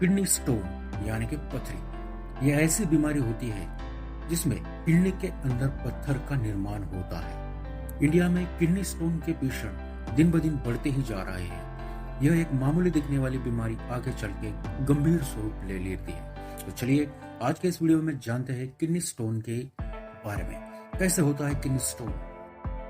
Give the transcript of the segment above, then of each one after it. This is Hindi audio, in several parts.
किडनी स्टोन यानी कि पथरी, यह ऐसी बीमारी होती है जिसमें किडनी के अंदर पत्थर का निर्माण होता है। इंडिया में किडनी स्टोन के पेशेंट दिन ब दिन बढ़ते ही जा रहे हैं। यह एक मामूली दिखने वाली बीमारी आगे चल के गंभीर स्वरूप ले लेती है। तो चलिए आज के इस वीडियो में जानते हैं किडनी स्टोन के बारे में। कैसे होता है किडनी स्टोन,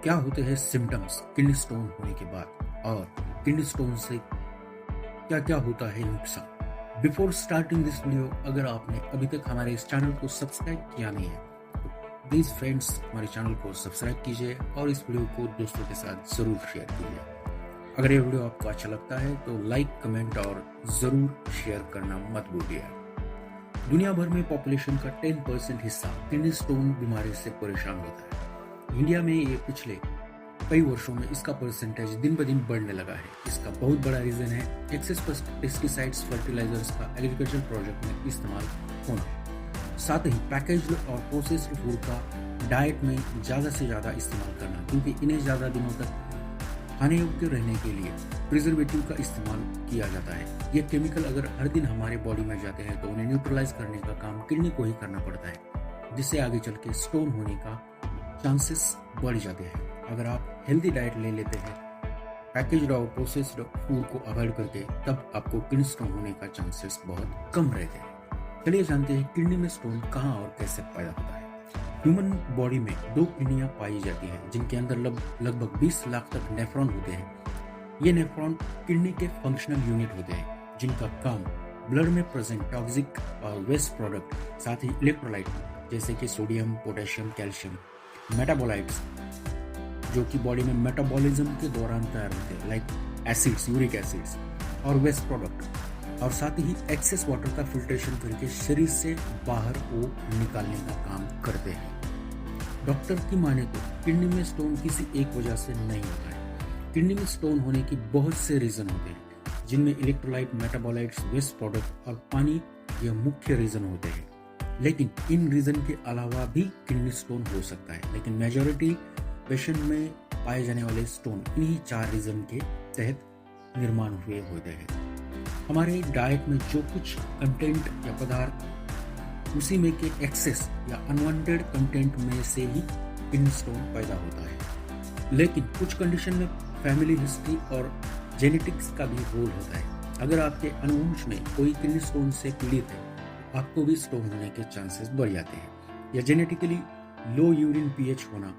क्या होते हैं सिम्टम्स किडनी स्टोन होने के बाद, और किडनी स्टोन से क्या क्या होता है नुकसान। बिफोर स्टार्टिंग दिस वीडियो, अगर आपने अभी तक हमारे इस चैनल को सब्सक्राइब किया नहीं है तो प्लीज फ्रेंड्स हमारे चैनल को सब्सक्राइब कीजिए और इस वीडियो को दोस्तों के साथ जरूर शेयर कीजिए। अगर ये वीडियो आपको अच्छा लगता है तो लाइक, कमेंट और जरूर शेयर करना मत भूलिए। दुनिया भर में पॉपुलेशन का 10% हिस्सा किडनी स्टोन बीमारी से परेशान होता है। इंडिया में ये पिछले कई वर्षों में इसका परसेंटेज दिन ब दिन बढ़ने लगा है। इसका बहुत बड़ा रीजन है एक्सेस पेस्टिसाइड्स, फर्टिलाइजर्स का एग्रीकल्चर प्रोजेक्ट में इस्तेमाल होना, साथ ही पैकेज्ड और प्रोसेस्ड फूड का डाइट में ज़्यादा से ज़्यादा इस्तेमाल करना, क्योंकि इन्हें ज़्यादा दिनों तक खाने योग्य रहने के लिए प्रिजर्वेटिव का इस्तेमाल किया जाता है। ये केमिकल अगर हर दिन हमारे बॉडी में जाते हैं तो उन्हें न्यूट्रलाइज करने का काम किडनी को ही करना पड़ता है, जिससे आगे चल के स्टोन होने का चांसेस बढ़ जाते हैं। अगर आप हेल्दी डाइट ले लेते हैं, पैकेज्ड और प्रोसेस्ड फूड को अवॉइड करके, तब आपको किडनी स्टोन होने का चांसेस बहुत कम रहते हैं। चलिए जानते हैं किडनी में स्टोन कहाँ और कैसे पैदा होता है। ह्यूमन बॉडी में 2 किडनियां पाई जाती हैं, जिनके अंदर लगभग 20 लाख तक नेफ्रॉन होते हैं। ये नेफ्रॉन किडनी के फंक्शनल यूनिट होते हैं, जिनका काम ब्लड में प्रेजेंट टॉक्सिक और वेस्ट प्रोडक्ट, साथ ही इलेक्ट्रोलाइट जैसे कि सोडियम, पोटेशियम, कैल्शियम, मेटाबोलाइट्स जो कि बॉडी में मेटाबॉलिज्म के दौरान तैयार होते हैं, लाइक एसिड्स, यूरिक एसिड्स और वेस्ट प्रोडक्ट, और साथ ही एक्सेस वाटर का फिल्ट्रेशन करके शरीर से बाहर को निकालने का काम करते हैं। डॉक्टर की माने तो किडनी में स्टोन किसी एक वजह से नहीं होता है। किडनी में स्टोन होने की बहुत से रीजन होते हैं, जिनमें इलेक्ट्रोलाइट, मेटाबोलाइट्स, वेस्ट प्रोडक्ट और पानी ये मुख्य रीजन होते हैं। लेकिन इन रीजन के अलावा भी किडनी स्टोन हो सकता है, लेकिन मेजॉरिटी पेशेंट में पाए जाने वाले स्टोन इन्हीं 4 रीजन के तहत निर्माण हुए होते हैं। हमारे डाइट में जो कुछ कंटेंट या पदार्थ, उसी में के एक्सेस या अनवांटेड कंटेंट में से ही किडनी स्टोन पैदा होता है। लेकिन कुछ कंडीशन में फैमिली हिस्ट्री और जेनेटिक्स का भी रोल होता है। अगर आपके अनुवंश में कोई किडनी स्टोन से पीड़ित है, आपको भी स्टोन होने के चांसेस बढ़ जाते हैं। या जेनेटिकली लो यूरिन पीएच होना,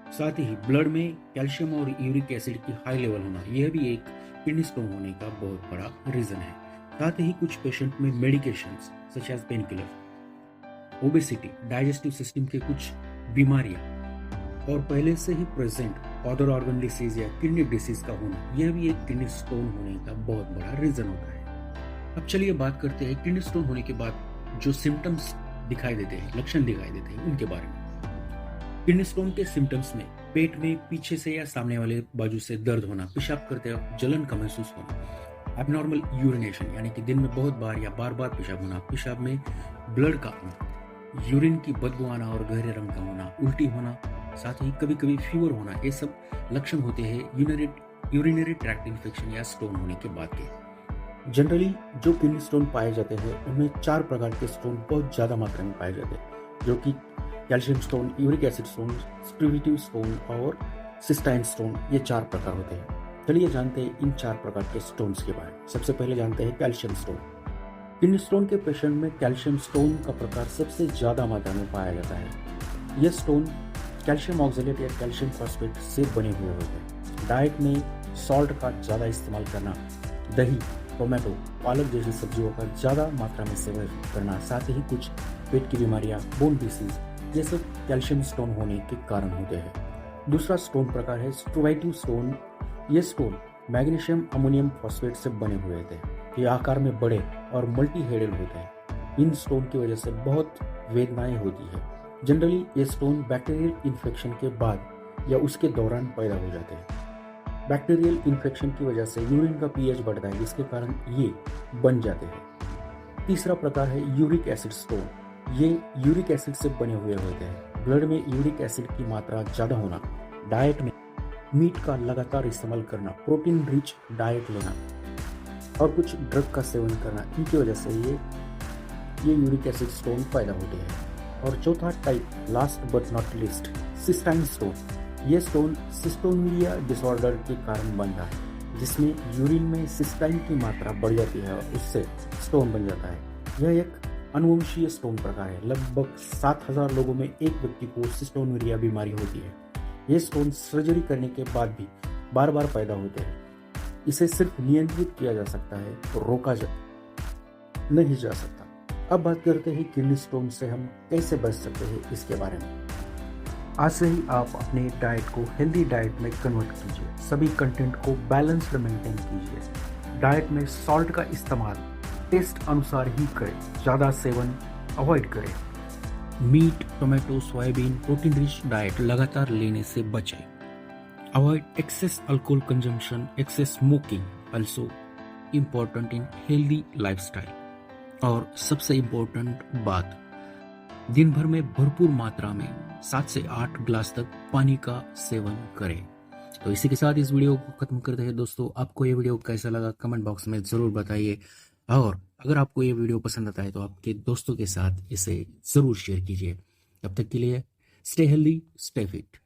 साथ ही ब्लड में कैल्शियम और यूरिक एसिड की हाई लेवल होना, यह भी एक किडनी स्टोन होने का बहुत बड़ा रीजन है। साथ ही कुछ पेशेंट में medications such as pain killer, obesity, digestive system के कुछ बीमारियां और पहले से ही प्रेजेंट अदर ऑर्गन डिसीज या किडनी डिसीज का होना, यह भी एक किडनी स्टोन होने का बहुत बड़ा रीजन होता है। अब चलिए बात करते हैं किडनी स्टोन होने के बाद जो सिम्टम्स दिखाई देते हैं, लक्षण दिखाई देते हैं, उनके बारे में। किडनी स्टोन के सिम्टम्स में पेट में पीछे से या सामने वाले बाजू से दर्द होना, पेशाब करते वक्त जलन का महसूस होना, एबनॉर्मल यूरिनेशन यानी कि दिन में बहुत बार या बार बार पेशाब होना, पेशाब में ब्लड का आना, यूरिन की बदबू आना और गहरे रंग का होना, उल्टी होना, साथ ही कभी कभी फीवर होना, ये सब लक्षण होते हैं यूरिनरी ट्रैक्ट इन्फेक्शन या स्टोन होने के बाद के। जनरली जो किडनी स्टोन पाए जाते हैं उनमें 4 प्रकार के स्टोन बहुत ज़्यादा मात्रा में पाए जाते हैं, जो कि calcium stone, uric acid stone, struvite stone और सिस्टाइन स्टोन, ये 4 प्रकार होते हैं। चलिए जानते हैं इन 4 प्रकार के स्टोन्स के बारे में। सबसे पहले जानते हैं कैल्शियम स्टोन। किडनी स्टोन के पेशेंट में कैल्शियम स्टोन का प्रकार सबसे ज़्यादा मात्रा में पाया जाता है। यह स्टोन कैल्शियम ऑक्सलेट या कैल्शियम फॉस्फेट से बने हुए होते हैं। डाइट में सॉल्ट का ज़्यादा इस्तेमाल करना, दही, टोमेटो, पालक जैसी सब्जियों का ज़्यादा मात्रा में सेवन करना, साथ ही कुछ पेट की बीमारियां, बोन डिसीज, ये सब कैल्शियम स्टोन होने के कारण होते हैं। दूसरा स्टोन प्रकार है स्ट्रिविटिव स्टोन। ये स्टोन मैग्नीशियम अमोनियम फॉस्फेट से बने हुए थे। ये आकार में बड़े और मल्टी हेडेड होते हैं। इन स्टोन की वजह से बहुत वेदनाएं होती है। जनरली ये स्टोन बैक्टीरियल इन्फेक्शन के बाद या उसके दौरान पैदा हो जाते हैं। बैक्टीरियल इन्फेक्शन की वजह से यूरिन का पीएच बढ़ता है, जिसके कारण ये बन जाते हैं। तीसरा प्रकार है यूरिक एसिड स्टोन। ये यूरिक एसिड से बने हुए होते हैं। ब्लड में यूरिक एसिड की मात्रा ज़्यादा होना, डाइट में मीट का लगातार इस्तेमाल करना, प्रोटीन रिच डाइट लेना, और कुछ ड्रग का सेवन करना, इनकी वजह से ये यूरिक एसिड स्टोन पैदा होते हैं। और चौथा type, last but not least, cysteine stone. ये स्टोन सिस्टोनुरिया डिसऑर्डर के कारण बनता है, जिसमें यूरिन में सिस्टाइन की मात्रा बढ़ जाती है और उससे स्टोन बन जाता है। यह एक अनुवंशीय स्टोन प्रकार है। लगभग 7,000 लोगों में एक व्यक्ति को सिस्टोनुरिया बीमारी होती है। ये स्टोन सर्जरी करने के बाद भी बार बार पैदा होते हैं। इसे सिर्फ नियंत्रित किया जा सकता है, रोका नहीं जा सकता। अब बात करते हैं किडनी स्टोन से हम कैसे बच सकते हैं इसके बारे में। आज से ही आप अपने डाइट को हेल्दी डाइट में कन्वर्ट कीजिए। सभी कंटेंट को बैलेंस्ड मेंटेन कीजिए। डाइट में सॉल्ट का इस्तेमाल टेस्ट अनुसार ही करें, ज़्यादा सेवन अवॉइड करें। Meat, tomato, soybean, protein rich diet लगातार लेने से बचें। Avoid excess alcohol consumption, excess smoking also important in healthy lifestyle। और सबसे इम्पोर्टेंट बात, दिन भर में भरपूर मात्रा में 7 से 8 गिलास तक पानी का सेवन करें। तो इसी के साथ इस वीडियो को खत्म करते हैं। दोस्तों, आपको ये वीडियो कैसा लगा कमेंट बॉक्स में ज़रूर बताइए, और अगर आपको ये वीडियो पसंद आता है तो आपके दोस्तों के साथ इसे ज़रूर शेयर कीजिए। तब तक के लिए स्टे हेल्दी, स्टे फिट।